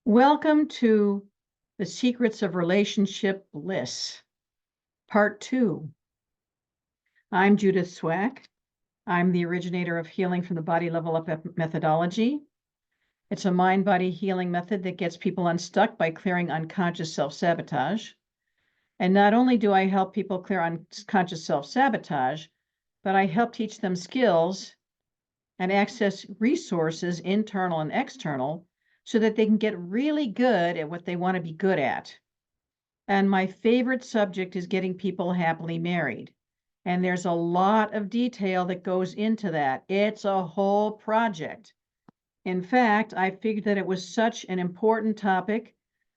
Welcome to The Secrets of Relationship Bliss, Part 2. I'm Judith Swack. I'm the originator of Healing from the Body Level Up methodology. It's a mind-body healing method that gets people unstuck by clearing unconscious self-sabotage. And not only do I help people clear unconscious self-sabotage, but I help teach them skills and access resources, internal and external, so that they can get really good at what they want to be good at. And my favorite subject is getting people happily married. And there's a lot of detail that goes into that. It's a whole project. In fact, I figured that it was such an important topic,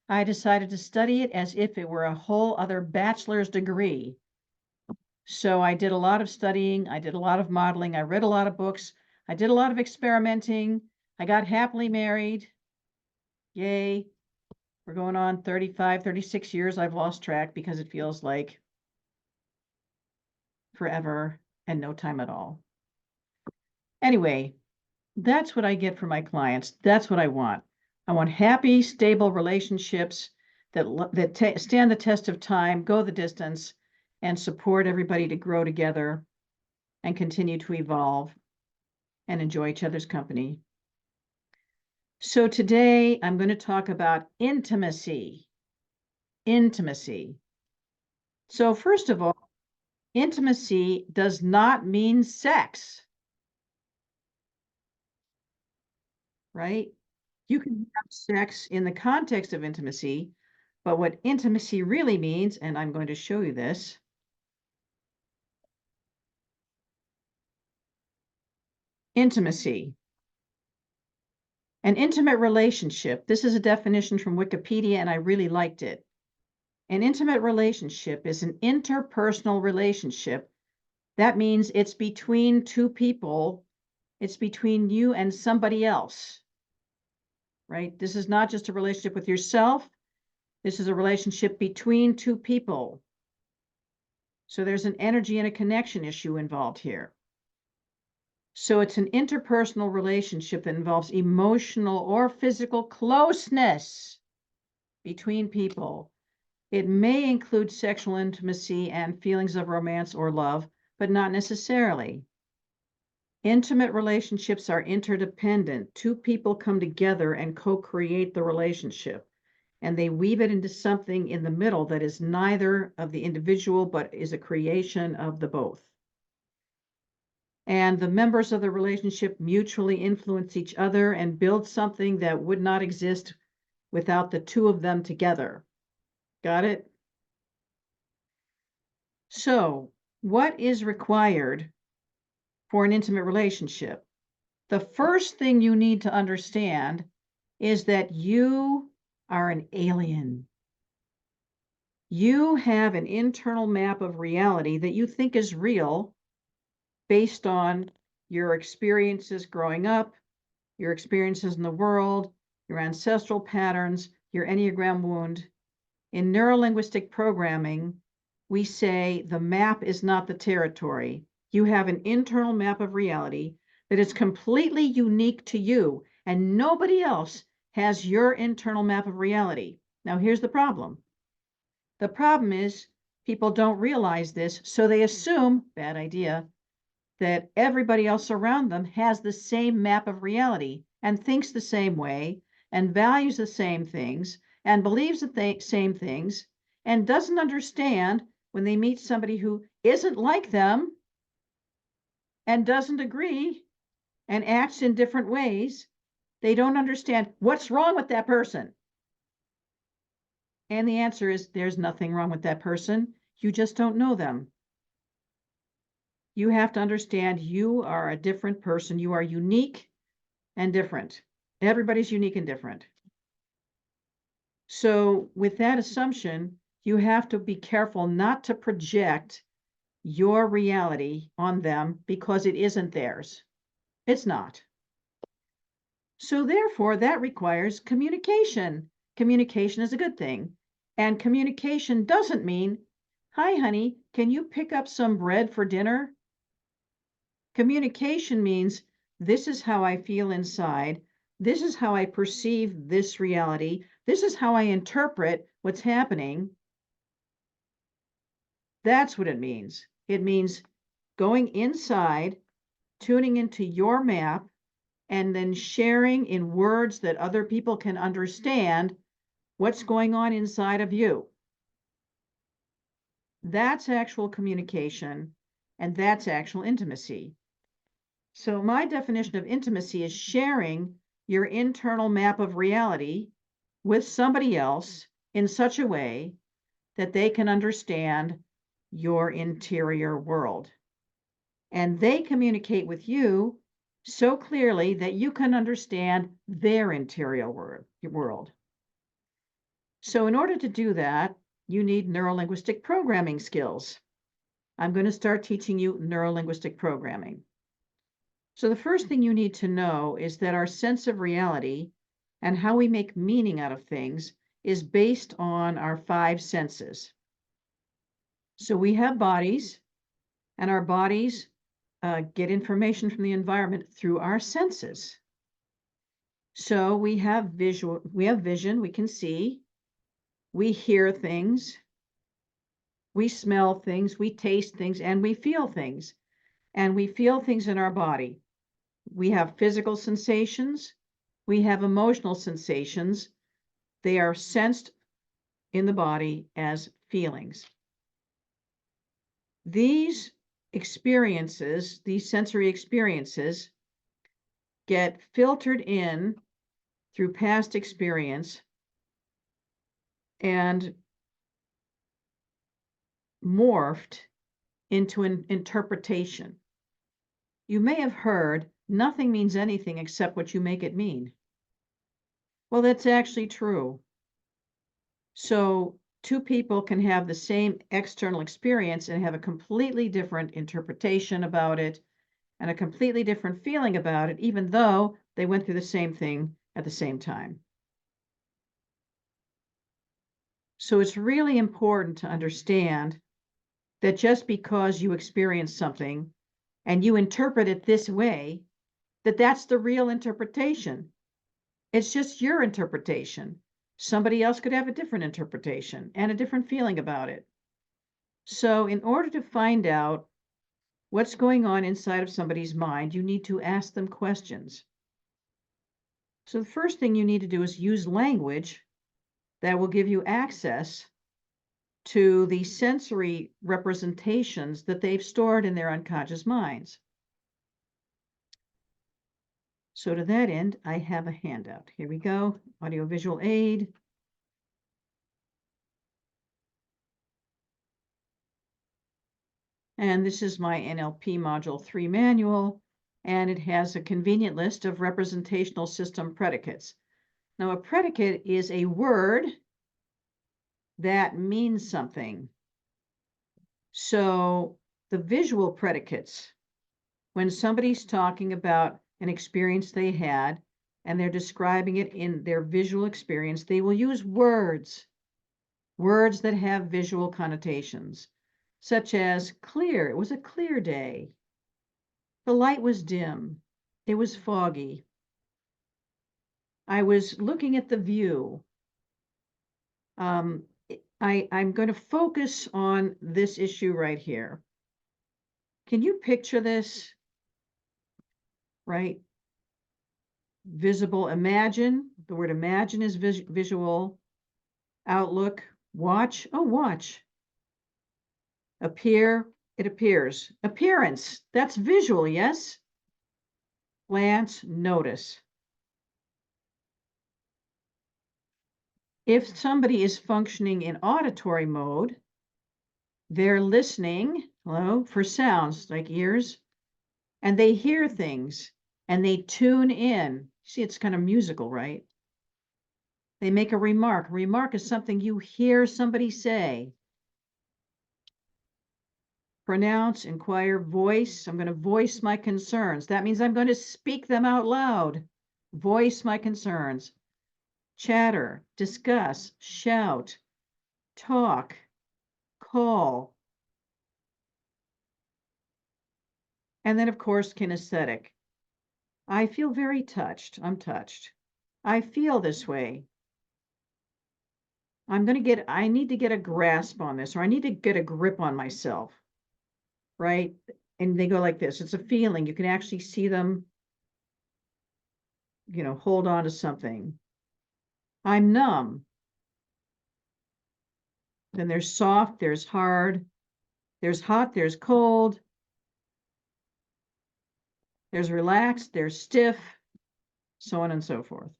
I decided to study it as if it were a whole other bachelor's degree. So I did a lot of studying, I did a lot of modeling, I read a lot of books, I did a lot of experimenting, I got happily married. Yay. We're going on 35, 36 years. I've lost track because it feels like forever and no time at all. Anyway, that's what I get from my clients. That's what I want. I want happy, stable relationships that stand the test of time, go the distance, and support everybody to grow together and continue to evolve and enjoy each other's company. So today I'm going to talk about intimacy. Intimacy. So first of all, intimacy does not mean sex, right? You can have sex in the context of intimacy, but what intimacy really means, and I'm going to show you this. Intimacy. An intimate relationship. This is a definition from Wikipedia, and I really liked it. An intimate relationship is an interpersonal relationship. That means it's between two people. It's between you and somebody else, right? This is not just a relationship with yourself. This is a relationship between two people. So there's an energy and a connection issue involved here. So it's an interpersonal relationship that involves emotional or physical closeness between people. It may include sexual intimacy and feelings of romance or love, but not necessarily. Intimate relationships are interdependent. Two people come together and co-create the relationship, and they weave it into something in the middle that is neither of the individual, but is a creation of the both. And the members of the relationship mutually influence each other and build something that would not exist without the two of them together. Got it? So, what is required for an intimate relationship? The first thing you need to understand is that you are an alien. You have an internal map of reality that you think is real based on your experiences growing up, your experiences in the world, your ancestral patterns, your Enneagram wound. In neurolinguistic programming, we say the map is not the territory. You have an internal map of reality that is completely unique to you, and nobody else has your internal map of reality. Now, here's the problem. The problem is people don't realize this, so they assume, bad idea, that everybody else around them has the same map of reality and thinks the same way and values the same things and believes the same things and doesn't understand when they meet somebody who isn't like them and doesn't agree and acts in different ways, they don't understand what's wrong with that person. And the answer is there's nothing wrong with that person. You just don't know them. You have to understand you are a different person. You are unique and different. Everybody's unique and different. So with that assumption, you have to be careful not to project your reality on them because it isn't theirs. It's not. So therefore, that requires communication. Communication is a good thing. And communication doesn't mean, hi, honey, can you pick up some bread for dinner? Communication means, this is how I feel inside. This is how I perceive this reality. This is how I interpret what's happening. That's what it means. It means going inside, tuning into your map, and then sharing in words that other people can understand what's going on inside of you. That's actual communication, and that's actual intimacy. So my definition of intimacy is sharing your internal map of reality with somebody else in such a way that they can understand your interior world. And they communicate with you so clearly that you can understand their interior world. So in order to do that, you need neurolinguistic programming skills. I'm going to start teaching you neurolinguistic programming. So the first thing you need to know is that our sense of reality and how we make meaning out of things is based on our 5 senses. So we have bodies, and our bodies get information from the environment through our senses. So we have vision, we can see, we hear things, we smell things, we taste things, and we feel things. And we feel things in our body. We have physical sensations, we have emotional sensations. They are sensed in the body as feelings. These experiences, these sensory experiences, get filtered in through past experience and morphed into an interpretation. You may have heard, nothing means anything except what you make it mean. Well, that's actually true. So 2 people can have the same external experience and have a completely different interpretation about it and a completely different feeling about it, even though they went through the same thing at the same time. So it's really important to understand that just because you experience something and you interpret it this way, that's the real interpretation. It's just your interpretation. Somebody else could have a different interpretation and a different feeling about it. So in order to find out what's going on inside of somebody's mind, you need to ask them questions. So the first thing you need to do is use language that will give you access to the sensory representations that they've stored in their unconscious minds. So to that end, I have a handout. Here we go, audiovisual aid. And this is my NLP Module 3 manual, and it has a convenient list of representational system predicates. Now, a predicate is a word that means something. So the visual predicates, when somebody's talking about an experience they had and they're describing it in their visual experience, they will use words that have visual connotations, such as clear. It was a clear day. The light was dim. It was foggy. I was looking at the view. I'm going to focus on this issue right here. Can you picture this? Right? Visible, imagine. The word imagine is visual. Outlook, watch. Oh, watch. Appear, it appears. Appearance, that's visual, yes? Glance, notice. If somebody is functioning in auditory mode, they're listening, hello, for sounds like ears, and they hear things and they tune in. See, it's kind of musical, right? They make a remark. A remark is something you hear somebody say. Pronounce, inquire, voice. I'm going to voice my concerns. That means I'm going to speak them out loud. Voice my concerns. Chatter, discuss, shout, talk, call. And then, of course, kinesthetic. I feel very touched. I'm touched. I feel this way. I need to get a grasp on this, or I need to get a grip on myself, right? And they go like this. It's a feeling. You can actually see them, hold on to something. I'm numb. Then there's soft, there's hard, there's hot, there's cold, there's relaxed, there's stiff, so on and so forth.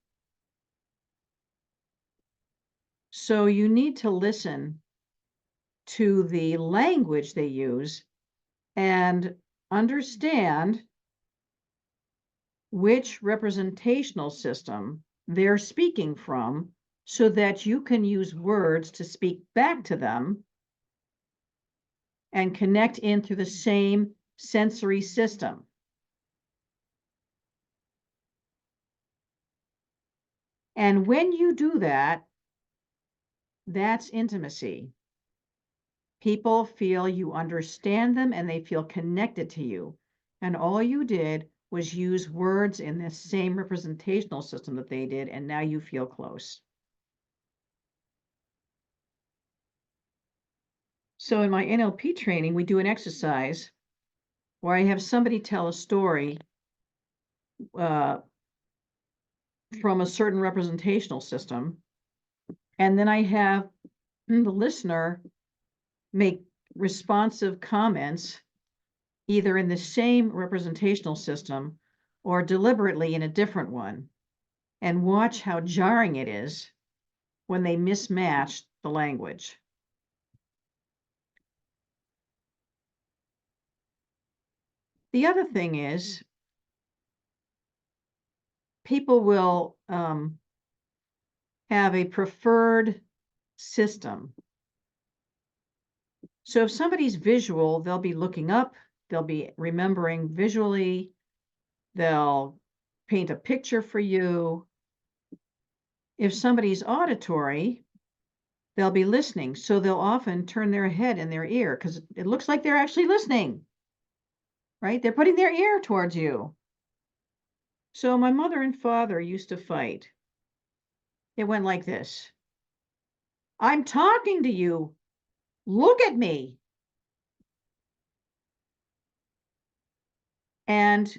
So you need to listen to the language they use and understand which representational system they're speaking from so that you can use words to speak back to them and connect in through the same sensory system. And when you do that, that's intimacy. People feel you understand them and they feel connected to you. And all you did was use words in the same representational system that they did, and now you feel close. So in my NLP training, we do an exercise where I have somebody tell a story from a certain representational system, and then I have the listener make responsive comments either in the same representational system or deliberately in a different one, and watch how jarring it is when they mismatch the language. The other thing is, people will have a preferred system. So if somebody's visual, they'll be looking up, they'll be remembering visually, they'll paint a picture for you. If somebody's auditory, they'll be listening. So they'll often turn their head and their ear because it looks like they're actually listening, right? They're putting their ear towards you. So my mother and father used to fight. It went like this. I'm talking to you. Look at me. And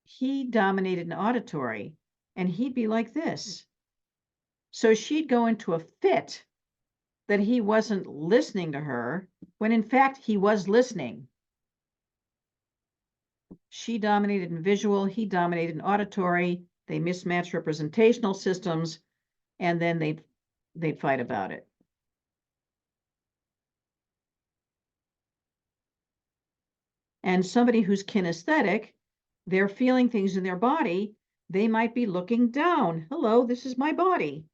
he dominated an auditory, and he'd be like this. So she'd go into a fit that he wasn't listening to her, when in fact he was listening. She dominated in visual, he dominated in auditory. They mismatched representational systems, and then they'd fight about it. And somebody who's kinesthetic, they're feeling things in their body. They might be looking down. Hello, this is my body.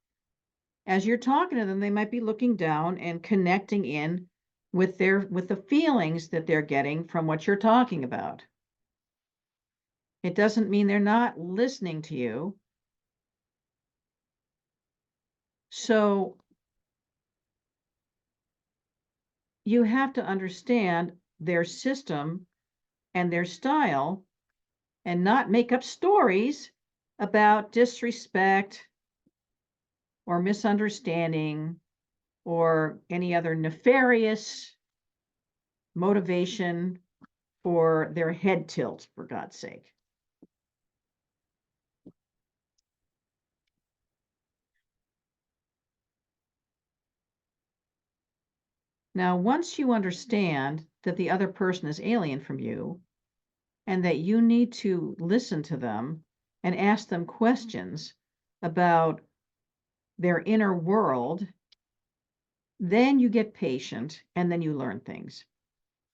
As you're talking to them, they might be looking down and connecting in with the feelings that they're getting from what you're talking about. It doesn't mean they're not listening to you. So you have to understand their system and their style and not make up stories about disrespect or misunderstanding or any other nefarious motivation for their head tilt, for God's sake. Now, once you understand that the other person is alien from you and that you need to listen to them and ask them questions about their inner world, then you get patient and then you learn things.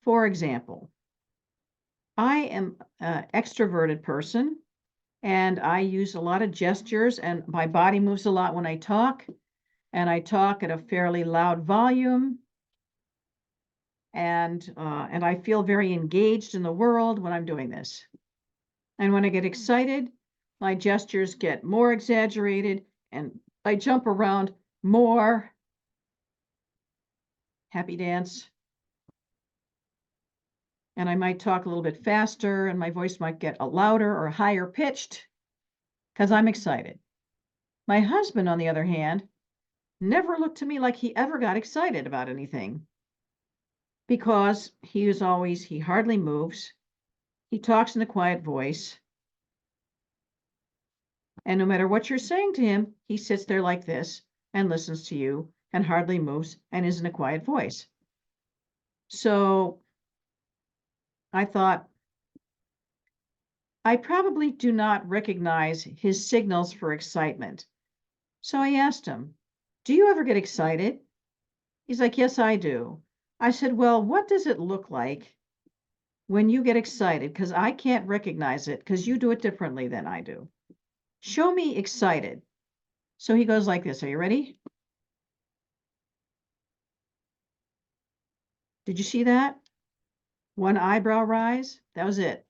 For example, I am an extroverted person and I use a lot of gestures and my body moves a lot when I talk, and I talk at a fairly loud volume, and I feel very engaged in the world when I'm doing this. And when I get excited, my gestures get more exaggerated and I jump around more. Happy dance. and I might talk a little bit faster, and my voice might get a louder or higher pitched because I'm excited. My husband, on the other hand, never looked to me like he ever got excited about anything because he hardly moves. He talks in a quiet voice. And no matter what you're saying to him, he sits there like this and listens to you and hardly moves and is in a quiet voice. So I thought, I probably do not recognize his signals for excitement. So I asked him, do you ever get excited? He's like, yes, I do. I said, well, what does it look like when you get excited? Because I can't recognize it because you do it differently than I do. Show me excited. So he goes like this. Are you ready? Did you see that? One eyebrow rise. That was it.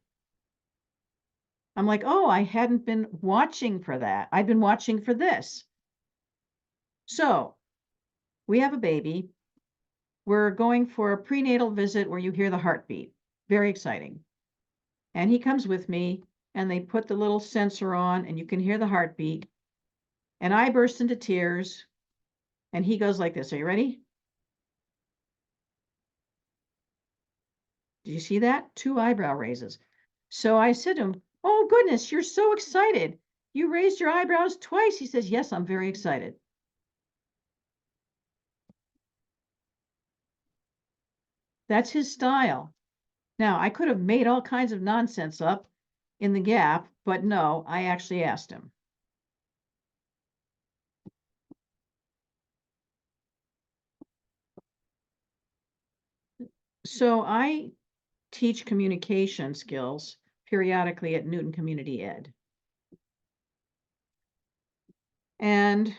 I'm like, oh, I hadn't been watching for that. I'd been watching for this. So we have a baby. We're going for a prenatal visit where you hear the heartbeat. Very exciting. And he comes with me, and they put the little sensor on, and you can hear the heartbeat. And I burst into tears, and he goes like this. Are you ready? Did you see that? 2 eyebrow raises. So I said to him, oh, goodness, you're so excited. You raised your eyebrows twice. He says, yes, I'm very excited. That's his style. Now, I could have made all kinds of nonsense up in the gap, but no, I actually asked him. So I teach communication skills periodically at Newton Community Ed. And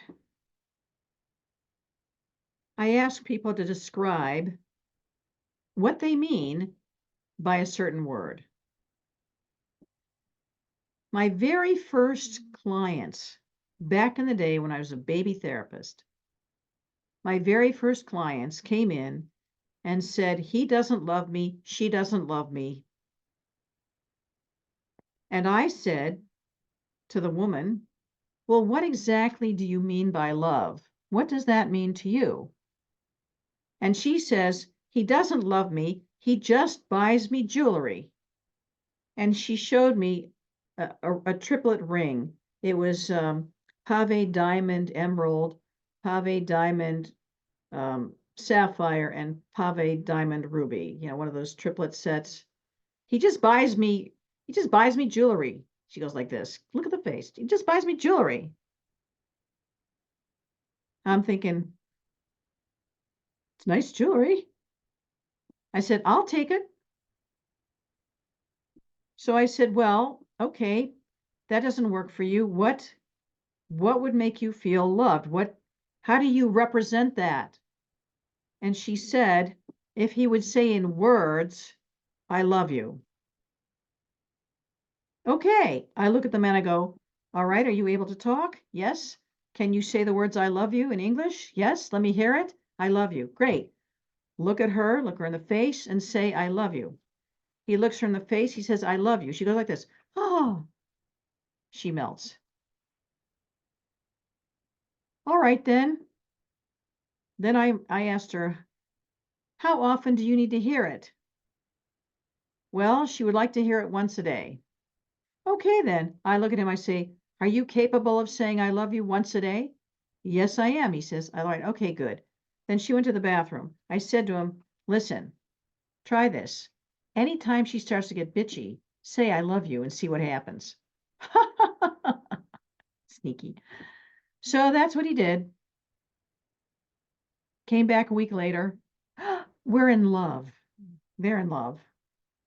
I ask people to describe what they mean by a certain word. My very first clients, back in the day when I was a baby therapist, my very first clients came in and said, he doesn't love me, she doesn't love me. And I said to the woman, well, what exactly do you mean by love? What does that mean to you? And she says, he doesn't love me, he just buys me jewelry. And she showed me a triplet ring. It was pave diamond emerald, pave diamond sapphire, and pave diamond ruby. You know, one of those triplet sets. He just buys me jewelry. She goes like this. Look at the face. He just buys me jewelry. I'm thinking, it's nice jewelry. I said, I'll take it. So I said, well, okay, that doesn't work for you. What would make you feel loved? How do you represent that? And she said, if he would say in words, I love you. Okay. I look at the man, I go, all right, are you able to talk? Yes. Can you say the words I love you in English? Yes. Let me hear it. I love you. Great. Look at her, look her in the face and say, I love you. He looks her in the face. He says, I love you. She goes like this. Oh, she melts. All right, then. Then I asked her, how often do you need to hear it? Well, she would like to hear it once a day. Okay, then. I look at him, I say, are you capable of saying I love you once a day? Yes, I am, he says. All right, okay, good. Then she went to the bathroom. I said to him, listen, try this. Anytime she starts to get bitchy, say I love you and see what happens. Sneaky. So that's what he did. Came back a week later. We're in love. They're in love.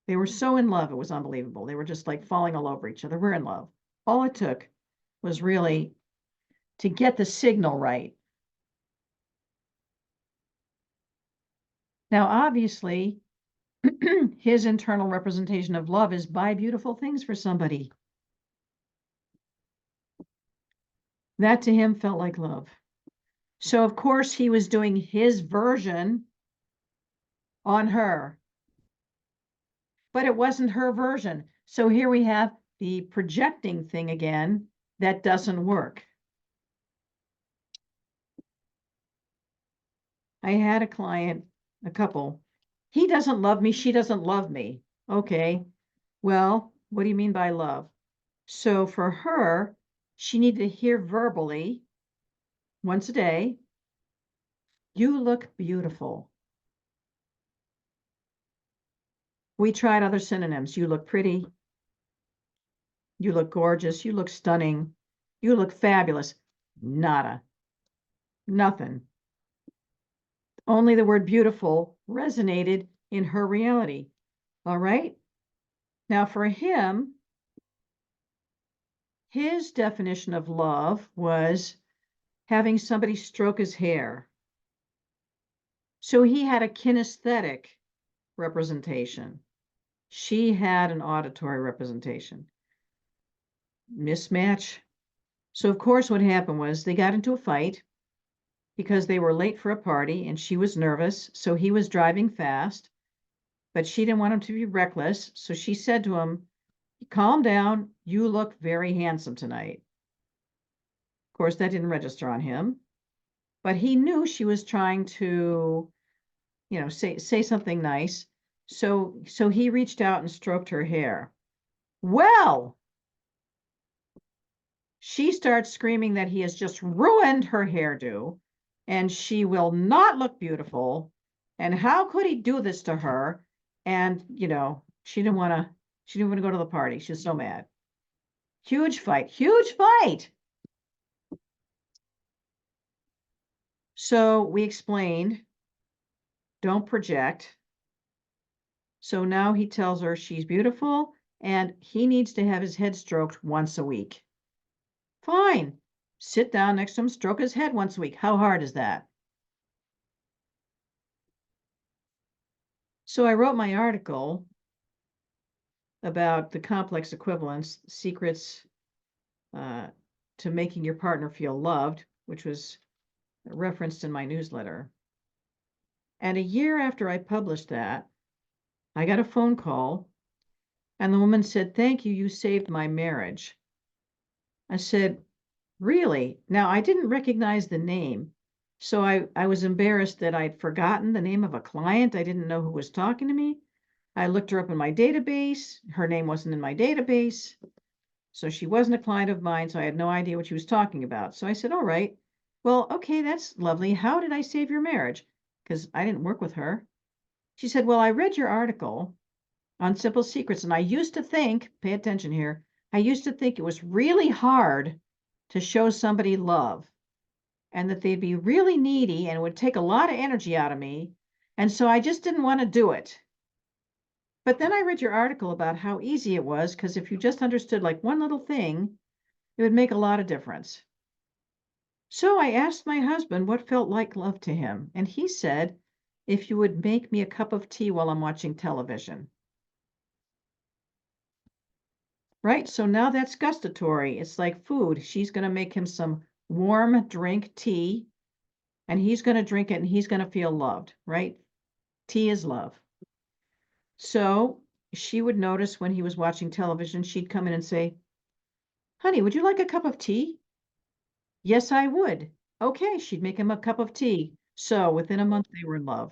They were so in love, it was unbelievable. They were just like falling all over each other. We're in love. All it took was really to get the signal right. Now, obviously, his internal representation of love is buy beautiful things for somebody. That to him felt like love. So, of course, he was doing his version on her. but it wasn't her version. So here we have the projecting thing again that doesn't work. I had a client, a couple. He doesn't love me. She doesn't love me. Okay. Well, what do you mean by love? So for her, she needed to hear verbally once a day, you look beautiful. We tried other synonyms. You look pretty. You look gorgeous. You look stunning. You look fabulous. Nada. Nothing. Only the word beautiful resonated in her reality. All right. Now for him, his definition of love was having somebody stroke his hair. So he had a kinesthetic representation. She had an auditory representation. Mismatch. So of course what happened was they got into a fight because they were late for a party and she was nervous, so he was driving fast, but she didn't want him to be reckless, so she said to him, calm down, you look very handsome tonight. Of course that didn't register on him, but he knew she was trying to, say something nice. So he reached out and stroked her hair. Well, she starts screaming that he has just ruined her hairdo and she will not look beautiful. And how could he do this to her? And, she didn't want to go to the party. She's so mad. Huge fight, huge fight. So we explained, don't project. So now he tells her she's beautiful and he needs to have his head stroked once a week. Fine. Sit down next to him, stroke his head once a week. How hard is that? So I wrote my article about the complex equivalence, secrets to making your partner feel loved, which was referenced in my newsletter. And a year after I published that, I got a phone call and the woman said, thank you, you saved my marriage. I said, really? Now, I didn't recognize the name. So I was embarrassed that I'd forgotten the name of a client. I didn't know who was talking to me. I looked her up in my database. Her name wasn't in my database. So she wasn't a client of mine. So I had no idea what she was talking about. So I said, all right, well, okay, that's lovely. How did I save your marriage? Because I didn't work with her. She said, well, I read your article on simple secrets. And I used to think, pay attention here, I used to think it was really hard to show somebody love and that they'd be really needy and it would take a lot of energy out of me. And so I just didn't want to do it. But then I read your article about how easy it was, because if you just understood like one little thing, it would make a lot of difference. So I asked my husband what felt like love to him. And he said, if you would make me a cup of tea while I'm watching television. Right? So now that's gustatory. It's like food. She's going to make him some warm drink, tea, and he's going to drink it and he's going to feel loved, right? Tea is love. So she would notice when he was watching television, she'd come in and say, honey, would you like a cup of tea? Yes, I would. Okay, she'd make him a cup of tea. So within a month, they were in love.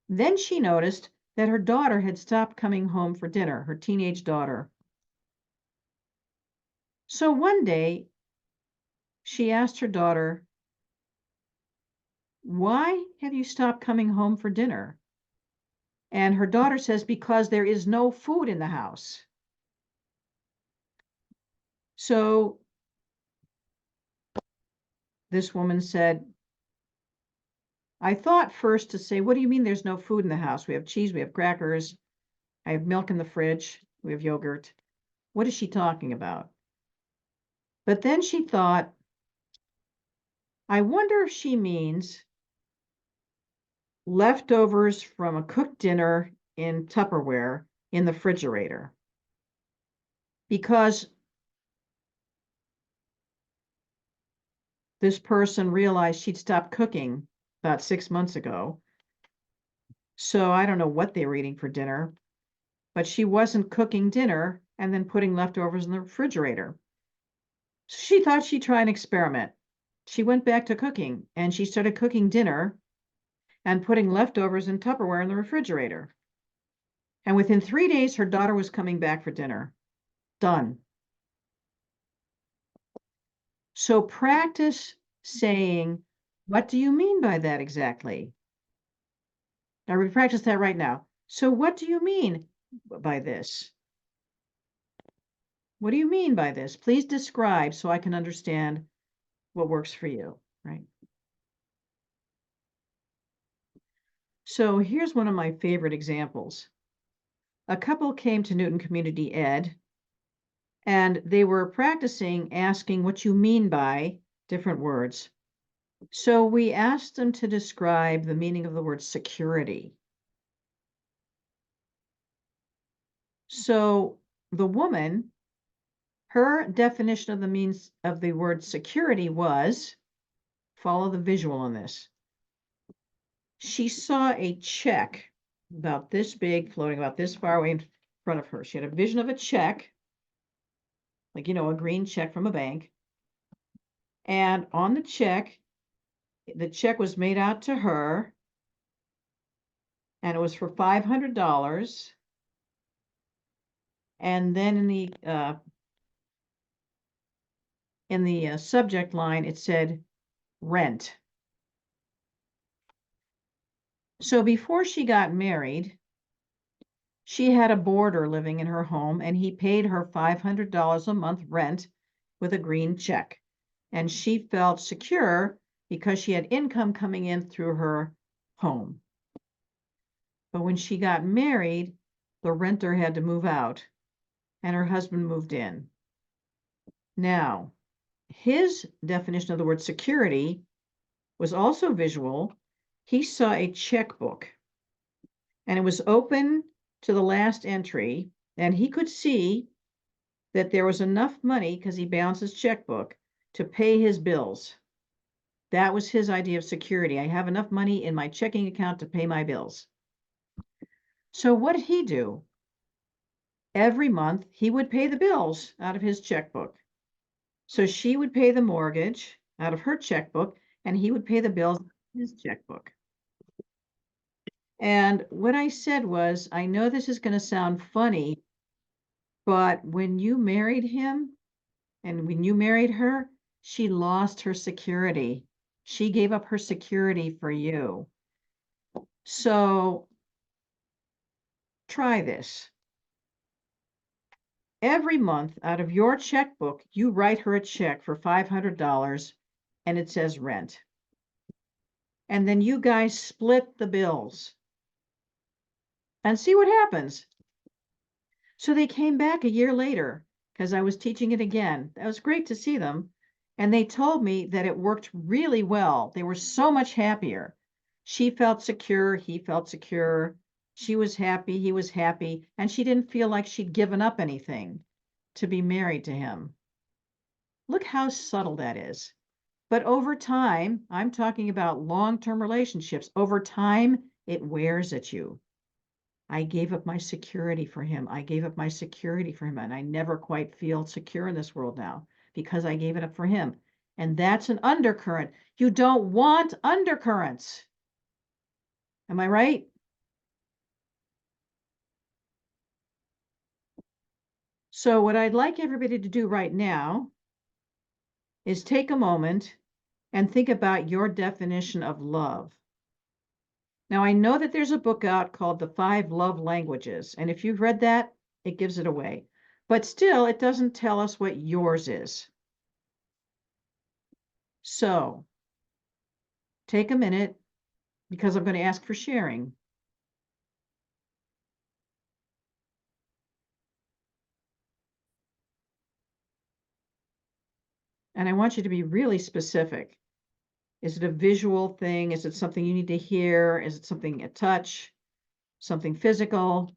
Then she noticed that her daughter had stopped coming home for dinner, her teenage daughter. So one day, she asked her daughter, why have you stopped coming home for dinner? And her daughter says, because there is no food in the house. So this woman said, I thought first to say, what do you mean there's no food in the house? We have cheese, we have crackers, I have milk in the fridge, we have yogurt. What is she talking about? But then she thought, I wonder if she means leftovers from a cooked dinner in Tupperware in the refrigerator. Because this person realized she'd stopped cooking about 6 months ago. So I don't know what they were eating for dinner. but she wasn't cooking dinner and then putting leftovers in the refrigerator. So she thought she'd try an experiment. She went back to cooking and she started cooking dinner and putting leftovers in Tupperware in the refrigerator. And within 3 days, her daughter was coming back for dinner. Done. So practice saying, what do you mean by that exactly? Now we practice that right now. So what do you mean by this? What do you mean by this? Please describe so I can understand what works for you, right? So here's one of my favorite examples. A couple came to Newton Community Ed, and they were practicing asking what you mean by different words. So we asked them to describe the meaning of the word security. So the woman, her definition of the means of the word security was, follow the visual on this. She saw a check about this big floating about this far away in front of her. She had a vision of a check, like, a green check from a bank. And on the check was made out to her, and it was for $500. And then in the subject line, it said rent. So before she got married, she had a boarder living in her home, and he paid her $500 a month rent with a green check. And she felt secure because she had income coming in through her home. But when she got married, the renter had to move out, and her husband moved in. Now, his definition of the word security was also visual. He saw a checkbook, and it was open to the last entry, and he could see that there was enough money, because he balanced his checkbook, to pay his bills. That was his idea of security. I have enough money in my checking account to pay my bills. So what did he do? Every month, he would pay the bills out of his checkbook. So she would pay the mortgage out of her checkbook, and he would pay the bills out of his checkbook. And what I said was, I know this is going to sound funny, but when you married him and when you married her, she lost her security. She gave up her security for you. So try this. Every month out of your checkbook, you write her a check for $500 and it says rent. And then you guys split the bills and see what happens. So they came back a year later because I was teaching it again. That was great to see them. And they told me that it worked really well. They were so much happier. She felt secure. He felt secure. She was happy. He was happy. And she didn't feel like she'd given up anything to be married to him. Look how subtle that is. But over time, I'm talking about long-term relationships. Over time, it wears at you. I gave up my security for him. I gave up my security for him. And I never quite feel secure in this world now because I gave it up for him. And that's an undercurrent. You don't want undercurrents. Am I right? So what I'd like everybody to do right now is take a moment and think about your definition of love. Now, I know that there's a book out called The 5 Love Languages, and if you've read that, it gives it away. But still, it doesn't tell us what yours is. So take a minute because I'm going to ask for sharing. And I want you to be really specific. Is it a visual thing? Is it something you need to hear? Is it something a touch? Something physical?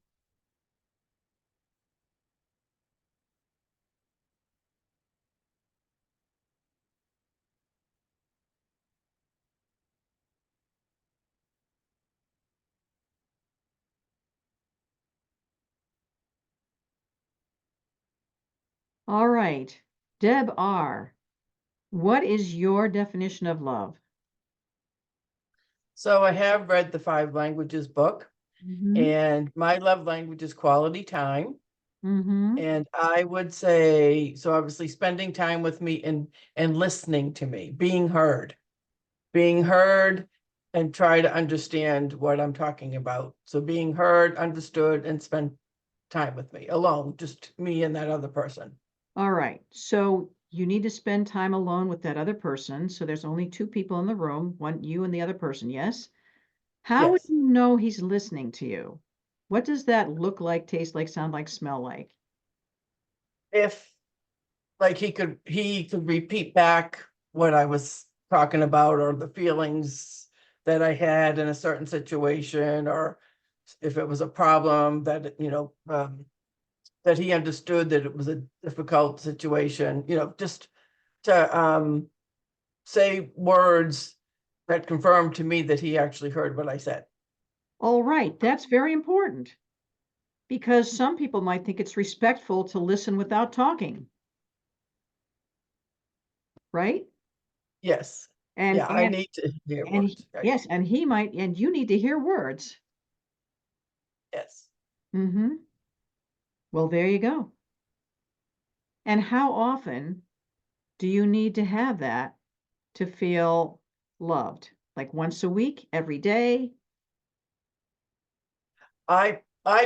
All right. Deb R., what is your definition of love? So I have read the 5 languages book, Mm-hmm. and my love language is quality time. Mm-hmm. And I would say, so obviously spending time with me and listening to me, being heard and try to understand what I'm talking about. So being heard, understood, and spend time with me alone, just me and that other person. All right. So you need to spend time alone with that other person. So there's only two people in the room, one you and the other person, yes? How would Yes. you know he's listening to you? What does that look like, taste like, sound like, smell like? If like he could repeat back what I was talking about or the feelings that I had in a certain situation, or if it was a problem that, that he understood that it was a difficult situation, just to say words that confirmed to me that he actually heard what I said. All right. That's very important because some people might think it's respectful to listen without talking, right? Yes. And Yeah, I and need to hear and words. Right. yes, and he might, and you need to hear words. Yes. Mm-hmm. Well, there you go. And how often do you need to have that to feel loved? Like once a week, every day? I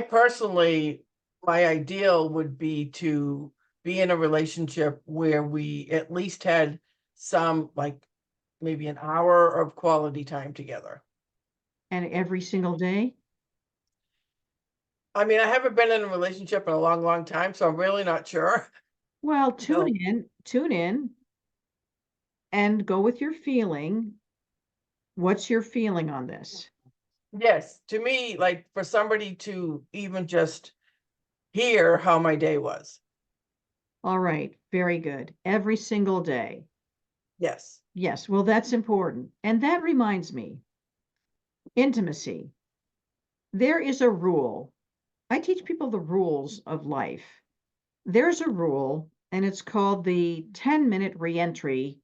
personally, my ideal would be to be in a relationship where we at least had some, like, maybe an hour of quality time together. And every single day? I mean, I haven't been in a relationship in a long, long time, so I'm really not sure. Well, No. tune in and go with your feeling. What's your feeling on this? Yes, to me, like for somebody to even just hear how my day was. All right, very good. Every single day. Yes. Yes, well, that's important. And that reminds me, intimacy. There is a rule. I teach people the rules of life. There's a rule, and it's called the 10-minute reentry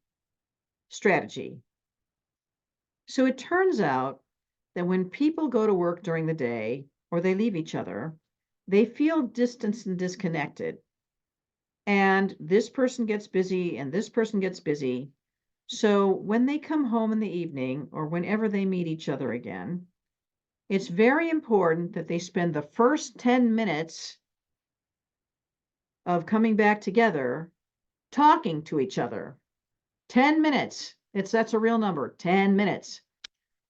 strategy. So it turns out that when people go to work during the day or they leave each other, they feel distanced and disconnected. And this person gets busy and this person gets busy. So when they come home in the evening or whenever they meet each other again, it's very important that they spend the first 10 minutes of coming back together talking to each other. 10 minutes. That's a real number. 10 minutes.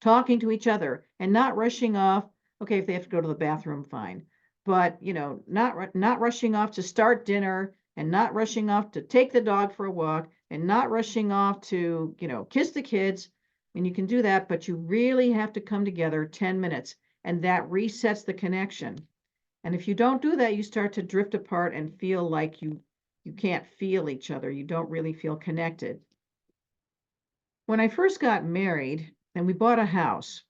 Talking to each other and not rushing off. Okay, if they have to go to the bathroom, fine. But, not rushing off to start dinner and not rushing off to take the dog for a walk and not rushing off to, kiss the kids. And you can do that, but you really have to come together 10 minutes and that resets the connection. And if you don't do that, you start to drift apart and feel like you can't feel each other. You don't really feel connected. When I first got married and we bought a house,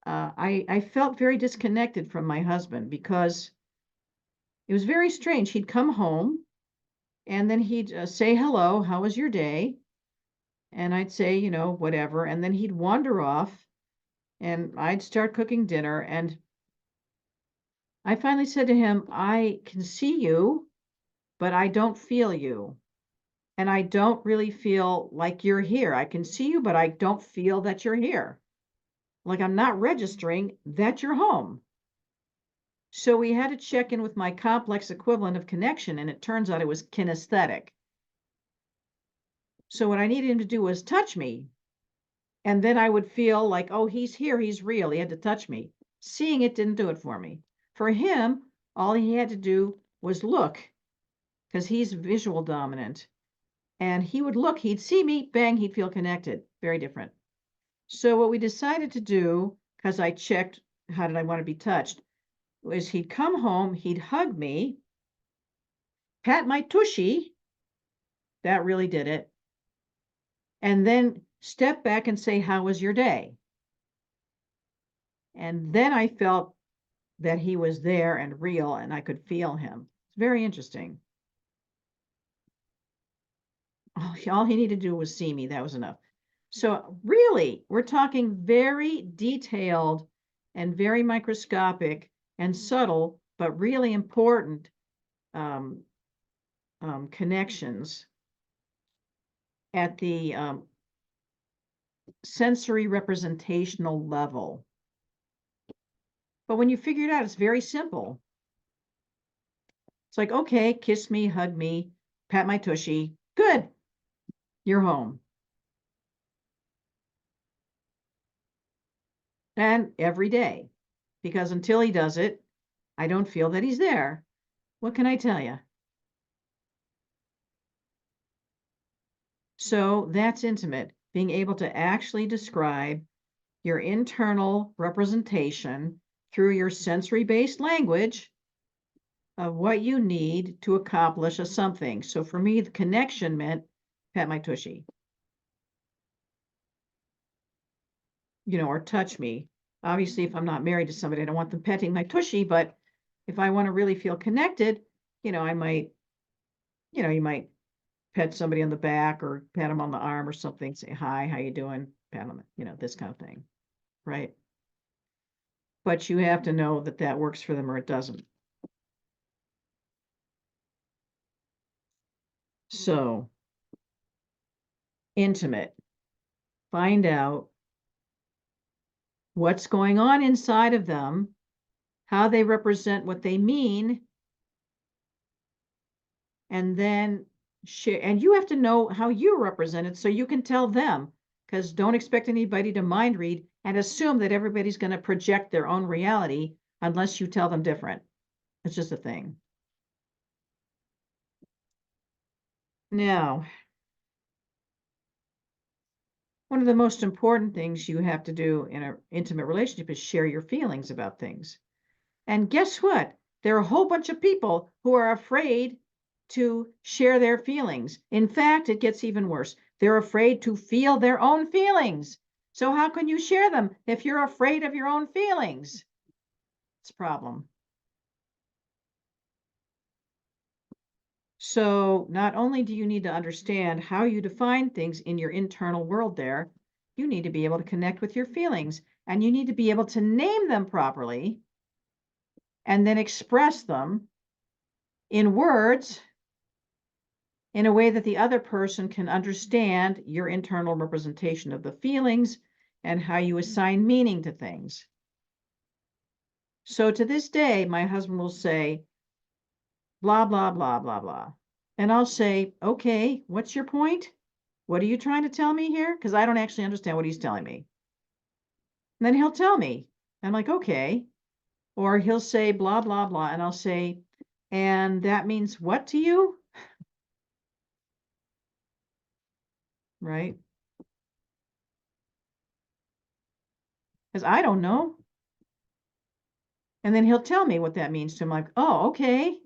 I felt very disconnected from my husband because it was very strange. He'd come home and then he'd say, "Hello, how was your day?" And I'd say, whatever. And then he'd wander off and I'd start cooking dinner. And I finally said to him, "I can see you, but I don't feel you. And I don't really feel like you're here. I can see you, but I don't feel that you're here. Like I'm not registering that you're home." So we had to check in with my complex equivalent of connection, and it turns out it was kinesthetic. So what I needed him to do was touch me, and then I would feel like, oh, he's here, he's real. He had to touch me. Seeing it didn't do it for me. For him, all he had to do was look, because he's visual dominant. And he would look, he'd see me, bang, he'd feel connected. Very different. So what we decided to do, because I checked how did I want to be touched, was he'd come home, he'd hug me, pat my tushy. That really did it. And then step back and say, "How was your day?" And then I felt that he was there and real and I could feel him. very interesting. All he needed to do was see me. That was enough. So really, we're talking very detailed and very microscopic and subtle, but really important um, connections at the sensory representational level. But when you figure it out, it's very simple. It's like, okay, kiss me, hug me, pat my tushy. Good. You're home. And every day, because until he does it, I don't feel that he's there. What can I tell you? So that's intimate, being able to actually describe your internal representation through your sensory-based language of what you need to accomplish a something. So for me, the connection meant pat my tushy, or touch me. Obviously, if I'm not married to somebody, I don't want them petting my tushy, but if I want to really feel connected, I might, you might pet somebody on the back or pat them on the arm or something, say, hi, how you doing? Pat them, this kind of thing, right? But you have to know that that works for them or it doesn't. So, intimate. Find out what's going on inside of them, how they represent what they mean, and then share. And you have to know how you represent it so you can tell them, because don't expect anybody to mind read and assume that everybody's going to project their own reality unless you tell them different. It's just a thing. Now, one of the most important things you have to do in an intimate relationship is share your feelings about things. And guess what? There are a whole bunch of people who are afraid to share their feelings. In fact, it gets even worse. They're afraid to feel their own feelings. So how can you share them if you're afraid of your own feelings? It's a problem. So not only do you need to understand how you define things in your internal world there, you need to be able to connect with your feelings, and you need to be able to name them properly and then express them in words in a way that the other person can understand your internal representation of the feelings and how you assign meaning to things. So to this day, my husband will say, blah, blah, blah, blah, blah. And I'll say, okay, what's your point? What are you trying to tell me here? Because I don't actually understand what he's telling me. And then he'll tell me. I'm like, okay. Or he'll say, blah, blah, blah. And I'll say, and that means what to you? Right? Because I don't know. And then he'll tell me what that means to him. Like, oh, okay.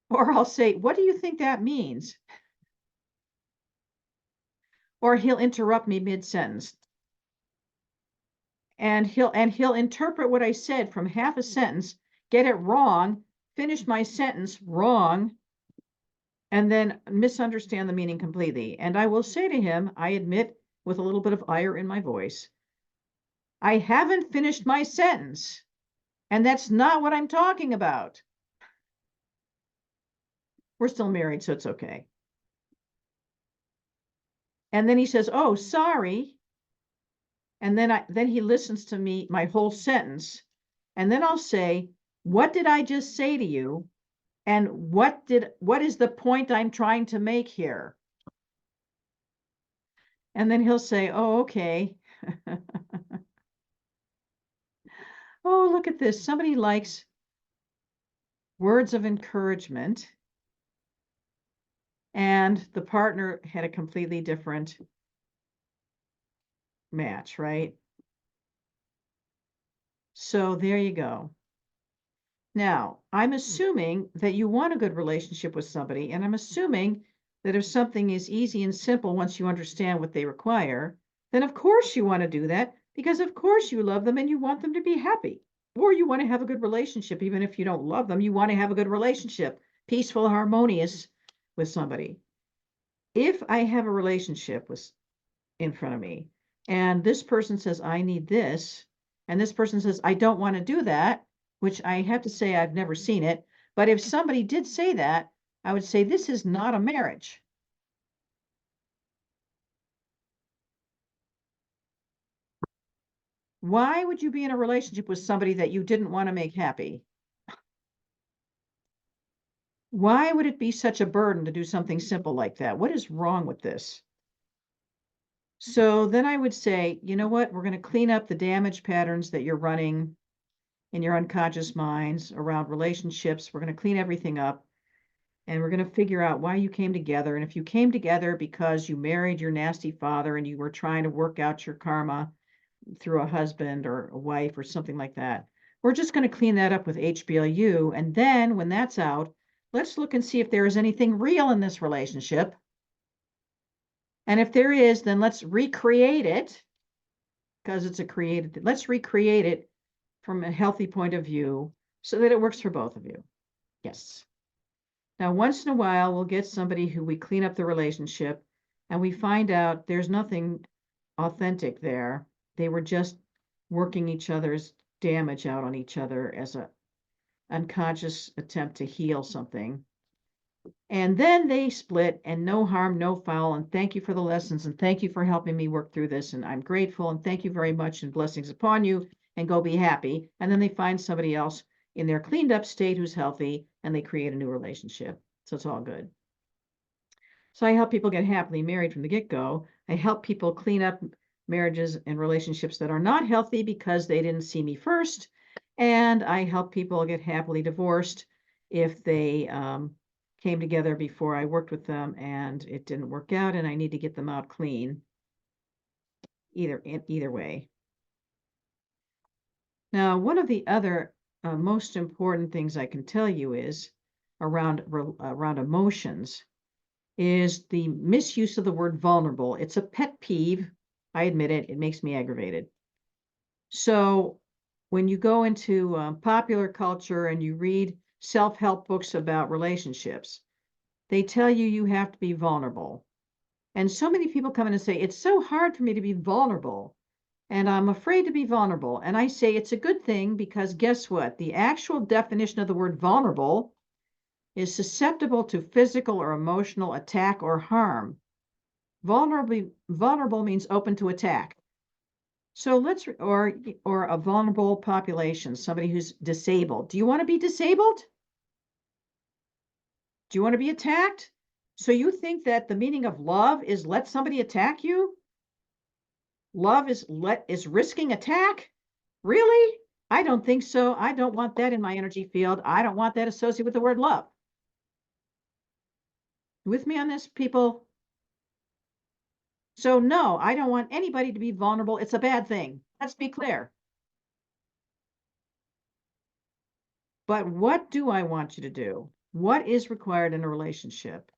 Or I'll say, what do you think that means? Or he'll interrupt me mid-sentence. And he'll interpret what I said from half a sentence, get it wrong, finish my sentence wrong, and then misunderstand the meaning completely. And I will say to him, I admit with a little bit of ire in my voice, I haven't finished my sentence, and that's not what I'm talking about. We're still married, so it's okay. And then he says, oh, sorry. And then he listens to me, my whole sentence. And then I'll say, what did I just say to you? And what is the point I'm trying to make here? And then he'll say, oh, okay. Oh, look at this. Somebody likes words of encouragement. And the partner had a completely different match, right? So there you go. Now, I'm assuming that you want a good relationship with somebody, and I'm assuming that if something is easy and simple once you understand what they require, then of course you want to do that because of course you love them and you want them to be happy. Or you want to have a good relationship, even if you don't love them, you want to have a good relationship, peaceful, harmonious with somebody. If I have a relationship with in front of me and this person says, I need this, and this person says, I don't want to do that, which I have to say, I've never seen it. But if somebody did say that, I would say, this is not a marriage. Why would you be in a relationship with somebody that you didn't want to make happy? Why would it be such a burden to do something simple like that? What is wrong with this? So then I would say, you know what? We're going to clean up the damage patterns that you're running in your unconscious minds around relationships. We're going to clean everything up and we're going to figure out why you came together. And if you came together because you married your nasty father and you were trying to work out your karma through a husband or a wife or something like that, we're just going to clean that up with HBLU. And then when that's out, let's look and see if there is anything real in this relationship. And if there is, then let's recreate it because it's a created, let's recreate it from a healthy point of view so that it works for both of you. Yes. Now, once in a while, we'll get somebody who we clean up the relationship and we find out there's nothing authentic there. They were just working each other's damage out on each other as a unconscious attempt to heal something. And then they split and no harm, no foul. And thank you for the lessons. And thank you for helping me work through this. And I'm grateful. And thank you very much. And blessings upon you. And go be happy. And then they find somebody else in their cleaned up state who's healthy and they create a new relationship. So it's all good. So I help people get happily married from the get-go. I help people clean up marriages and relationships that are not healthy because they didn't see me first. And I help people get happily divorced if they came together before I worked with them and it didn't work out and I need to get them out clean. Either way. Now, one of the other most important things I can tell you is around emotions is the misuse of the word vulnerable. It's a pet peeve. I admit it. It makes me aggravated. So when you go into popular culture and you read self-help books about relationships, they tell you you have to be vulnerable. And so many people come in and say, it's so hard for me to be vulnerable. And I'm afraid to be vulnerable. And I say it's a good thing because guess what? The actual definition of the word vulnerable is susceptible to physical or emotional attack or harm. Vulnerable means open to attack. So or a vulnerable population, somebody who's disabled. Do you want to be disabled? Do you want to be attacked? So you think that the meaning of love is let somebody attack you? Love is risking attack? Really? I don't think so. I don't want that in my energy field. I don't want that associated with the word love. With me on this, people? So no, I don't want anybody to be vulnerable. It's a bad thing. Let's be clear. But what do I want you to do? What is required in a relationship?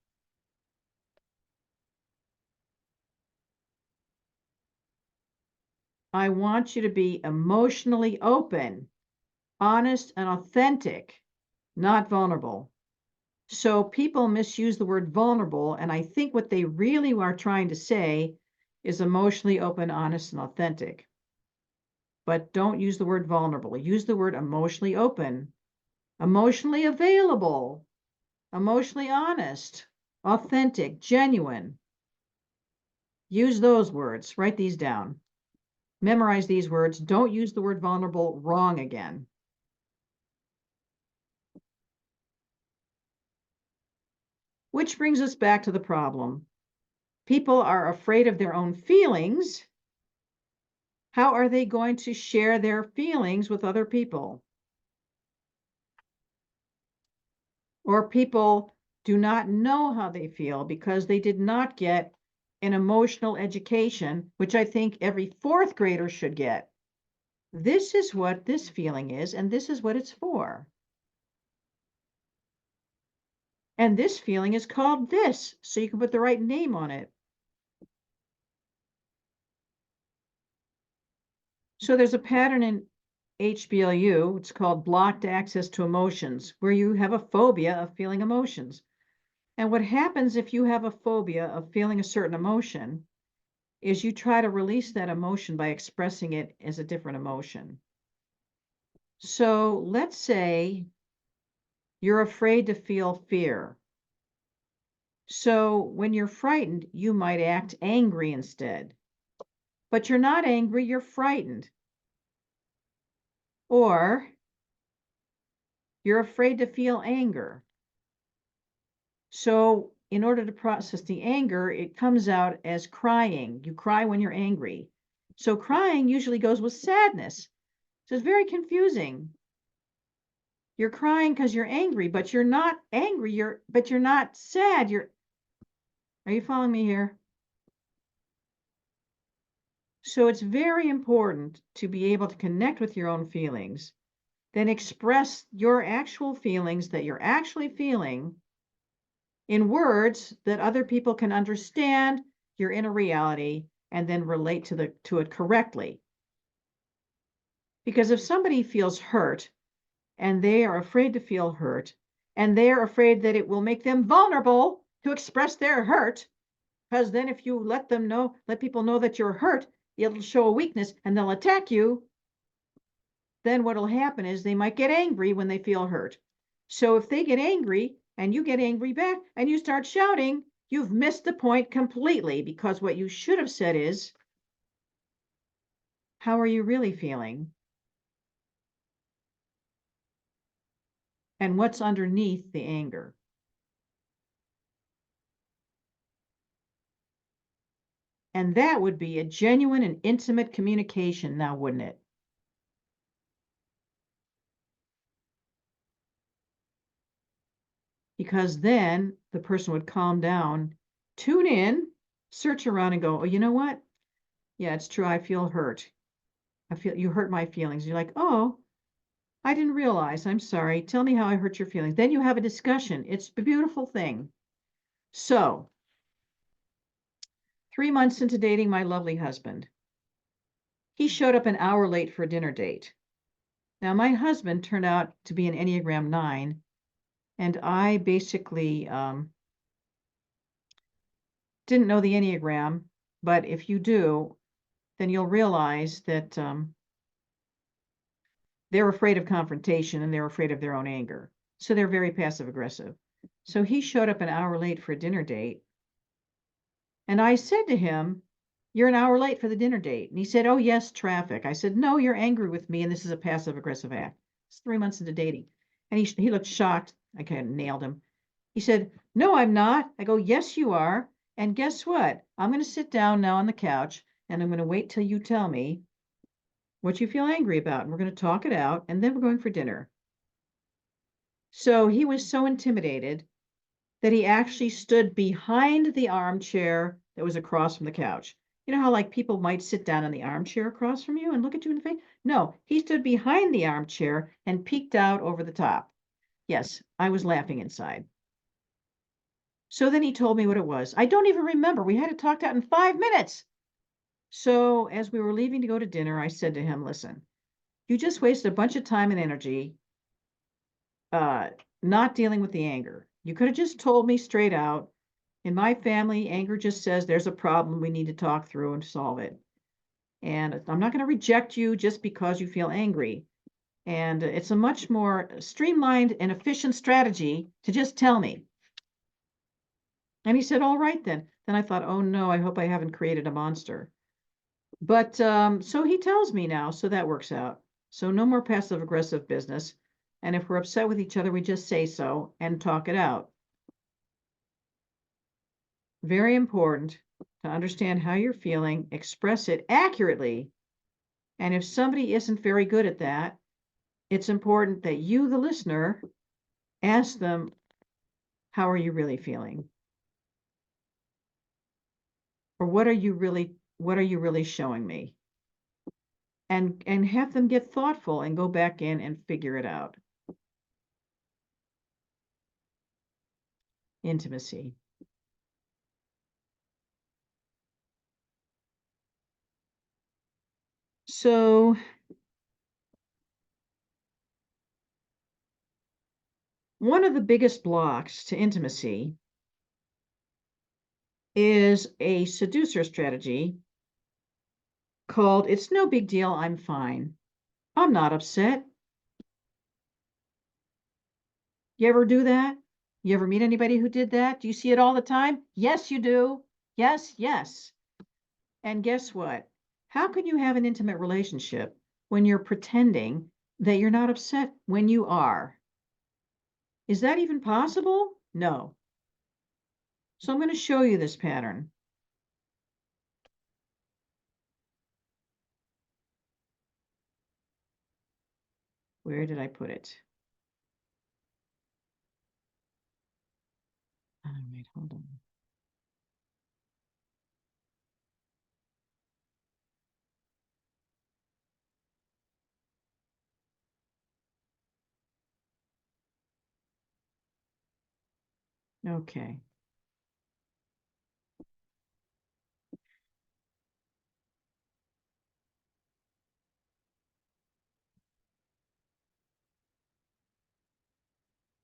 I want you to be emotionally open, honest, and authentic, not vulnerable. So people misuse the word vulnerable, and I think what they really are trying to say is emotionally open, honest, and authentic. But don't use the word vulnerable. Use the word emotionally open, emotionally available, emotionally honest, authentic, genuine. Use those words. Write these down. Memorize these words. Don't use the word vulnerable wrong again. Which brings us back to the problem. People are afraid of their own feelings. How are they going to share their feelings with other people? Or people do not know how they feel because they did not get an emotional education, which I think every fourth grader should get. This is what this feeling is, and this is what it's for. And this feeling is called this, so you can put the right name on it. So there's a pattern in HBLU, it's called blocked access to emotions, where you have a phobia of feeling emotions. And what happens if you have a phobia of feeling a certain emotion is you try to release that emotion by expressing it as a different emotion. So let's say you're afraid to feel fear. So when you're frightened, you might act angry instead. But you're not angry, you're frightened. Or you're afraid to feel anger. So in order to process the anger, it comes out as crying. You cry when you're angry. So crying usually goes with sadness. So it's very confusing. You're crying because you're angry, but you're not angry. But you're not sad. Are you following me here? So it's very important to be able to connect with your own feelings, then express your actual feelings that you're actually feeling in words that other people can understand your inner reality and then relate to it correctly. Because if somebody feels hurt and they are afraid to feel hurt and they're afraid that it will make them vulnerable to express their hurt, because then if you let people know that you're hurt, it'll show a weakness and they'll attack you. Then what'll happen is they might get angry when they feel hurt. So if they get angry and you get angry back and you start shouting, you've missed the point completely, because what you should have said is, how are you really feeling? And what's underneath the anger? And that would be a genuine and intimate communication now, wouldn't it? Because then the person would calm down, tune in, search around and go, oh, you know what? Yeah, it's true. I feel hurt. I feel you hurt my feelings. You're like, oh, I didn't realize. I'm sorry. Tell me how I hurt your feelings. Then you have a discussion. It's a beautiful thing. So, 3 months into dating my lovely husband, he showed up an hour late for a dinner date. Now, my husband turned out to be an Enneagram 9, and I basically didn't know the Enneagram, but if you do, then you'll realize that they're afraid of confrontation and they're afraid of their own anger. So they're very passive aggressive. So he showed up an hour late for a dinner date. And I said to him, you're an hour late for the dinner date. And he said, oh, yes, traffic. I said, no, you're angry with me. And this is a passive aggressive act. It's 3 months into dating. And he looked shocked. I kind of nailed him. He said, no, I'm not. I go, yes, you are. And guess what? I'm going to sit down now on the couch and I'm going to wait till you tell me what you feel angry about. And we're going to talk it out. And then we're going for dinner. So he was so intimidated that he actually stood behind the armchair that was across from the couch. You know how like people might sit down in the armchair across from you and look at you in the face? No, he stood behind the armchair and peeked out over the top. Yes, I was laughing inside. So then he told me what it was. I don't even remember. We had it talked out in 5 minutes. So as we were leaving to go to dinner, I said to him, listen, you just wasted a bunch of time and energy uh, not dealing with the anger. You could have just told me straight out. In my family, anger just says there's a problem we need to talk through and solve it. And I'm not going to reject you just because you feel angry. And it's a much more streamlined and efficient strategy to just tell me. And he said, all right, then. Then I thought, oh no, I hope I haven't created a monster. But so he tells me now, so that works out. So no more passive aggressive business. And if we're upset with each other, we just say so and talk it out. Very important to understand how you're feeling, express it accurately. And if somebody isn't very good at that, it's important that you, the listener, ask them, how are you really feeling? Or what are you really showing me? And have them get thoughtful and go back in and figure it out. Intimacy. So One of the biggest blocks to intimacy is a seducer strategy called "It's no big deal, I'm fine. I'm not upset." You ever do that? You ever meet anybody who did that? Do you see it all the time? Yes, you do. Yes, yes. And guess what? How can you have an intimate relationship when you're pretending that you're not upset when you are? Is that even possible? No. So I'm going to show you this pattern. Where did I put it? All right, hold on. Okay.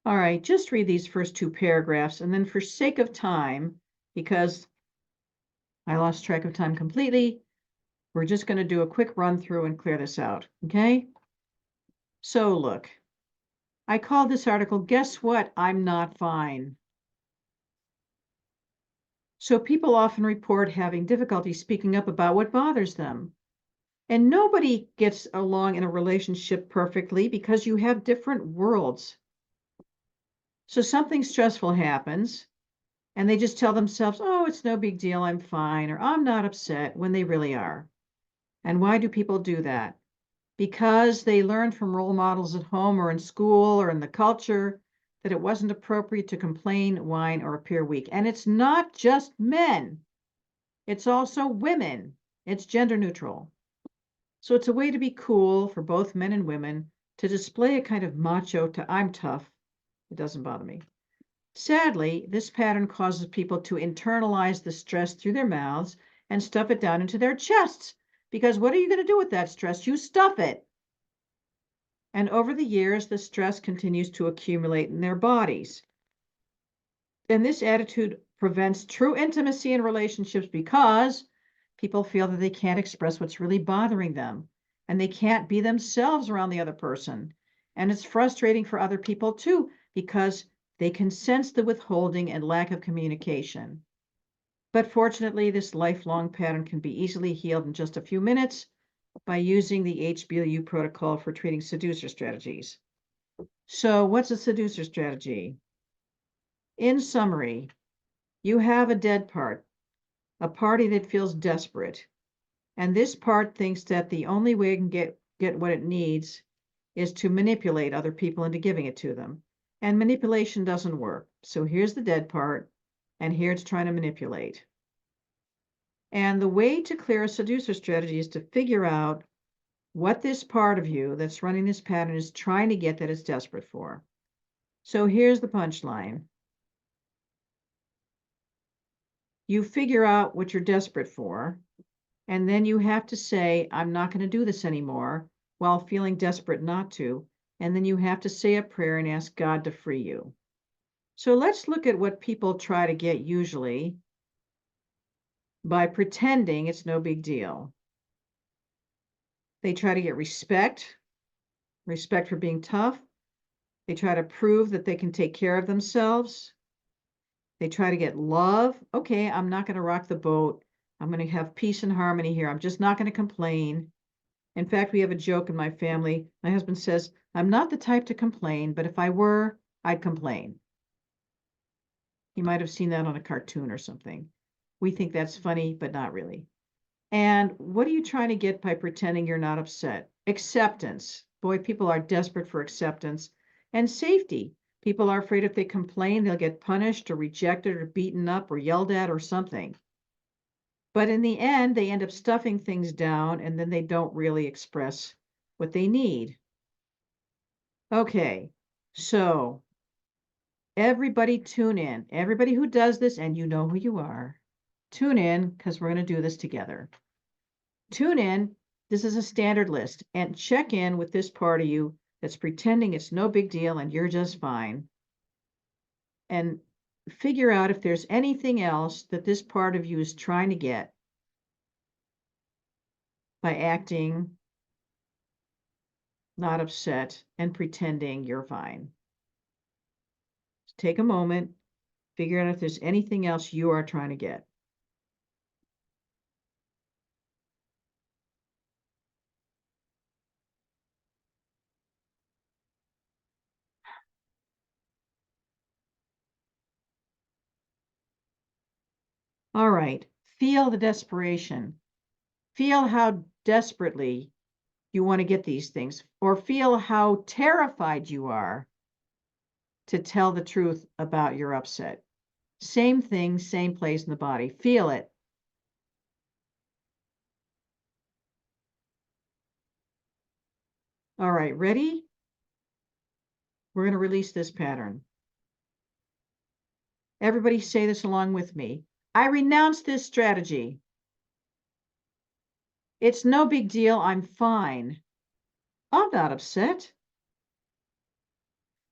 All right, just read these first two paragraphs, and then for sake of time, because I lost track of time completely, we're just going to do a quick run through and clear this out, okay? So look, I called this article, "Guess What? I'm Not Fine." So people often report having difficulty speaking up about what bothers them. And nobody gets along in a relationship perfectly because you have different worlds. So something stressful happens, and they just tell themselves, "Oh, it's no big deal, I'm fine," or "I'm not upset," when they really are. And why do people do that? Because they learned from role models at home or in school or in the culture that it wasn't appropriate to complain, whine, or appear weak. And it's not just men, it's also women. It's gender neutral. So it's a way to be cool for both men and women to display a kind of macho to "I'm tough. It doesn't bother me." Sadly, this pattern causes people to internalize the stress through their mouths and stuff it down into their chests. Because what are you going to do with that stress? You stuff it. And over the years, the stress continues to accumulate in their bodies. And this attitude prevents true intimacy in relationships because people feel that they can't express what's really bothering them and they can't be themselves around the other person. And it's frustrating for other people too because they can sense the withholding and lack of communication. But fortunately, this lifelong pattern can be easily healed in just a few minutes by using the HBLU protocol for treating seducer strategies. So, what's a seducer strategy? In summary, you have a dead part, a party that feels desperate. And this part thinks that the only way it can get what it needs is to manipulate other people into giving it to them. And manipulation doesn't work. So here's the dead part, and here it's trying to manipulate. And the way to clear a seducer strategy is to figure out what this part of you that's running this pattern is trying to get that it's desperate for. So here's the punchline. You figure out what you're desperate for, and then you have to say, "I'm not going to do this anymore," while feeling desperate not to. And then you have to say a prayer and ask God to free you. So let's look at what people try to get usually by pretending it's no big deal. They try to get respect, respect for being tough. They try to prove that they can take care of themselves. They try to get love. "Okay, I'm not going to rock the boat. I'm going to have peace and harmony here. I'm just not going to complain." In fact, we have a joke in my family. My husband says, "I'm not the type to complain, but if I were, I'd complain." You might have seen that on a cartoon or something. We think that's funny, but not really. And what are you trying to get by pretending you're not upset? Acceptance. Boy, people are desperate for acceptance. And safety. People are afraid if they complain, they'll get punished or rejected or beaten up or yelled at or something. But in the end, they end up stuffing things down and then they don't really express what they need. Okay, so everybody tune in. Everybody who does this, and you know who you are, tune in because we're going to do this together. Tune in. This is a standard list and check in with this part of you that's pretending it's no big deal and you're just fine. and figure out if there's anything else that this part of you is trying to get by acting not upset and pretending you're fine. Take a moment, figure out if there's anything else you are trying to get. All right, feel the desperation. Feel how desperately you want to get these things, or feel how terrified you are to tell the truth about your upset. Same thing, same place in the body. Feel it. All right, ready? We're going to release this pattern. Everybody say this along with me. I renounce this strategy. It's no big deal. I'm fine. I'm not upset.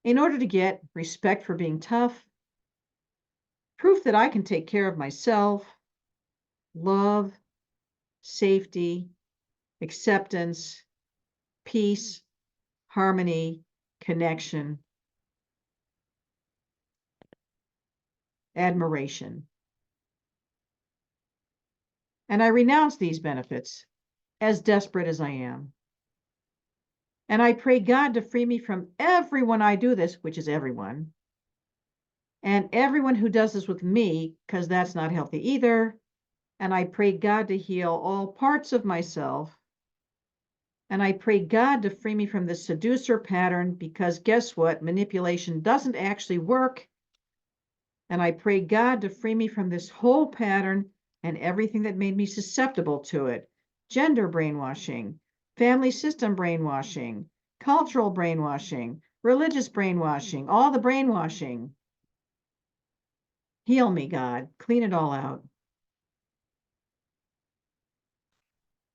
In order to get respect for being tough, proof that I can take care of myself, love, safety, acceptance, peace, harmony, connection, admiration. And I renounce these benefits, as desperate as I am. And I pray God to free me from everyone I do this, which is everyone, and everyone who does this with me, because that's not healthy either. And I pray God to heal all parts of myself. And I pray God to free me from this seducer pattern, because guess what? Manipulation doesn't actually work. And I pray God to free me from this whole pattern and everything that made me susceptible to it. Gender brainwashing, family system brainwashing, cultural brainwashing, religious brainwashing, all the brainwashing. Heal me, God. Clean it all out.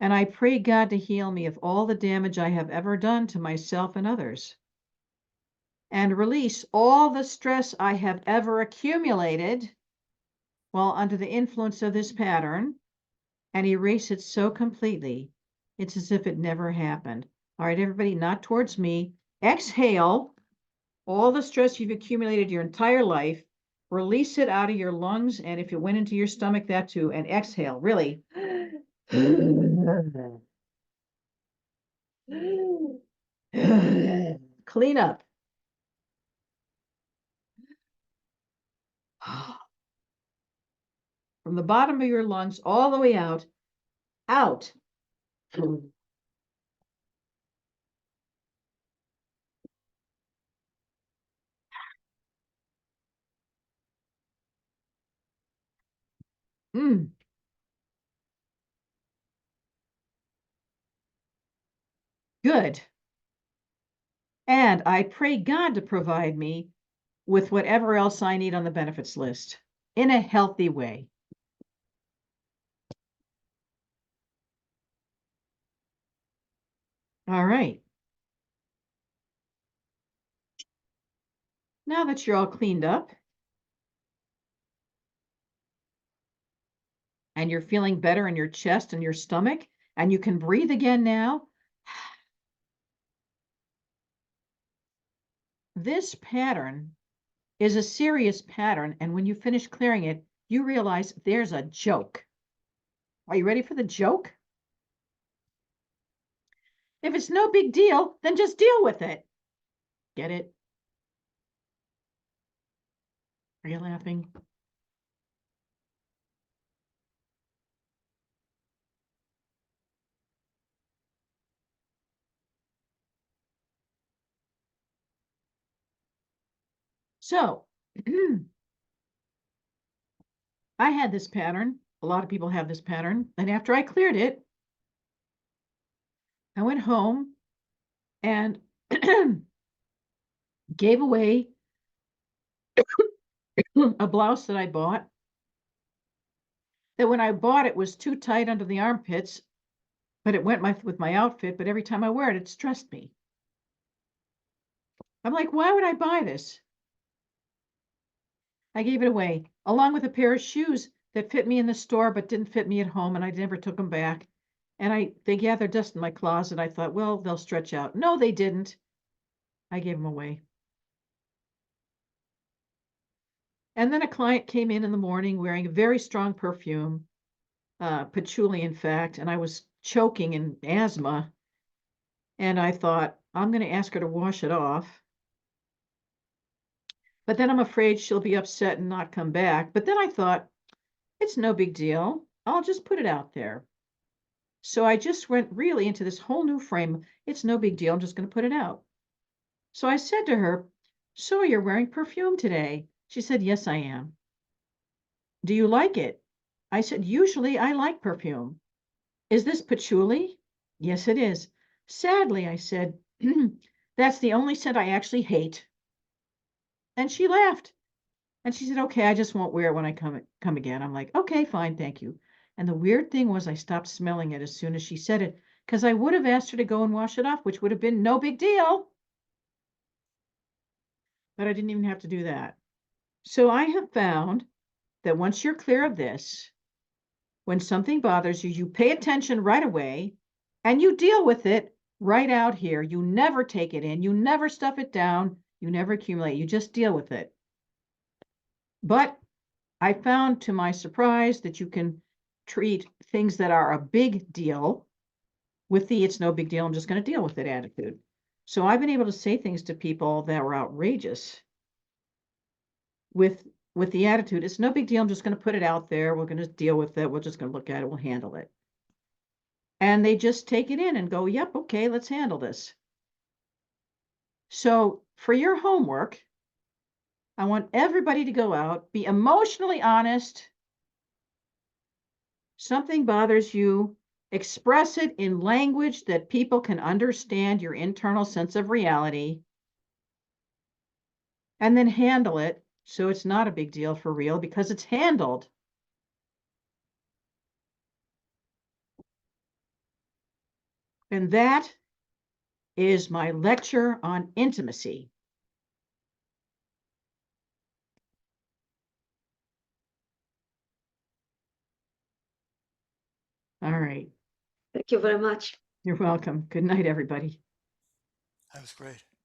And I pray God to heal me of all the damage I have ever done to myself and others. And release all the stress I have ever accumulated while under the influence of this pattern, and erase it so completely, it's as if it never happened. All right, everybody, not towards me. Exhale all the stress you've accumulated your entire life. Release it out of your lungs, and if it went into your stomach, that too. And exhale, really. Clean up. From the bottom of your lungs all the way out, out. Mm, good. And I pray God to provide me with whatever else I need on the benefits list in a healthy way. All right. Now that you're all cleaned up and you're feeling better in your chest and your stomach, and you can breathe again now, this pattern is a serious pattern. And when you finish clearing it, you realize there's a joke. Are you ready for the joke? If it's no big deal, then just deal with it. Get it? Are you laughing? So, I had this pattern. A lot of people have this pattern. And after I cleared it, I went home and gave away a blouse that I bought. That when I bought it was too tight under the armpits, but it went with my outfit. But every time I wear it, it stressed me. I'm like, why would I buy this? I gave it away, along with a pair of shoes that fit me in the store but didn't fit me at home, and I never took them back. And they gathered dust in my closet. I thought, well, they'll stretch out. No, they didn't. I gave them away. And then a client came in the morning wearing a very strong perfume, patchouli, in fact, and I was choking in asthma. And I thought, I'm going to ask her to wash it off. But then I'm afraid she'll be upset and not come back. But then I thought, it's no big deal. I'll just put it out there. So I just went really into this whole new frame. It's no big deal. I'm just going to put it out. So I said to her, so you're wearing perfume today? She said, yes, I am. Do you like it? I said, usually I like perfume. Is this patchouli? Yes, it is. Sadly, I said, that's the only scent I actually hate. And she laughed. And she said, okay, I just won't wear it when I come again. I'm like, okay, fine, thank you. And the weird thing was I stopped smelling it as soon as she said it, because I would have asked her to go and wash it off, which would have been no big deal. But I didn't even have to do that. So I have found that once you're clear of this, when something bothers you, you pay attention right away and you deal with it right out here. You never take it in, you never stuff it down, you never accumulate, you just deal with it. But I found to my surprise that you can treat things that are a big deal with the it's no big deal, I'm just going to deal with it attitude. So I've been able to say things to people that were outrageous with the attitude, it's no big deal, I'm just going to put it out there, we're going to deal with it, we're just going to look at it, we'll handle it. And they just take it in and go, yep, okay, let's handle this. So for your homework, I want everybody to go out, be emotionally honest. Something bothers you, express it in language that people can understand your internal sense of reality, and then handle it so it's not a big deal for real because it's handled. And that is my lecture on intimacy. All right. Thank you very much. You're welcome. Good night, everybody. That was great.